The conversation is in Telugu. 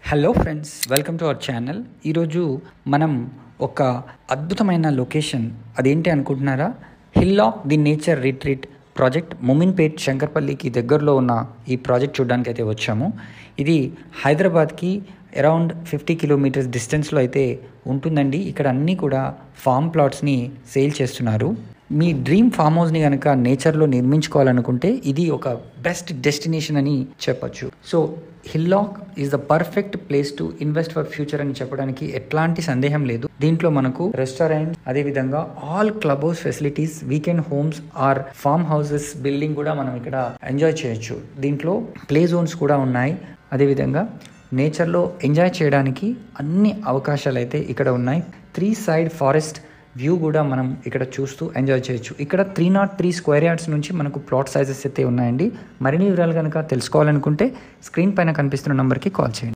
Hello friends, welcome to our channel. ఈరోజు మనం ఒక అద్భుతమైన లొకేషన్, అదేంటి అనుకుంటున్నారా? Hillock the nature retreat project Mominpet శంకర్పల్లికి దగ్గరలో ఉన్న ఈ ప్రాజెక్ట్ చూడడానికి అయితే వచ్చాము. ఇది హైదరాబాద్కి అరౌండ్ 50 కిలోమీటర్స్ డిస్టెన్స్లో అయితే ఉంటుందండి. ఇక్కడ అన్నీ కూడా ఫామ్ ప్లాట్స్ని సేల్ చేస్తున్నారు. మీ డ్రీమ్ ఫామ్ హౌస్ని కనుక నేచర్లో నిర్మించుకోవాలనుకుంటే ఇది ఒక బెస్ట్ డెస్టినేషన్ అని చెప్పచ్చు. So hillock is the perfect place to invest for future అని చెప్పడానికి ఎట్లాంటి సందేహం లేదు. దీంట్లో మనకు రెస్టారెంట్, అదేవిధంగా all club house facilities, weekend homes or farm houses building కూడా మనం ఇక్కడ ఎంజాయ్ చేయొచ్చు. దీంట్లో ప్లే జోన్స్ కూడా ఉన్నాయి. అదేవిధంగా నేచర్లో ఎంజాయ్ చేయడానికి అన్ని అవకాశాలు అయితే ఇక్కడ ఉన్నాయి. 3 సైడ్ ఫారెస్ట్ వ్యూ కూడా మనం ఇక్కడ చూస్తూ ఎంజాయ్ చేయొచ్చు. ఇక్కడ 303 స్క్వేర్ యార్డ్స్ నుంచి మనకు ప్లాట్ సైజెస్ అయితే ఉన్నాయండి. మరిన్ని వివరాలు కనుక తెలుసుకోవాలనుకుంటే స్క్రీన్ పైన కనిపిస్తున్న నెంబర్కి కాల్ చేయండి.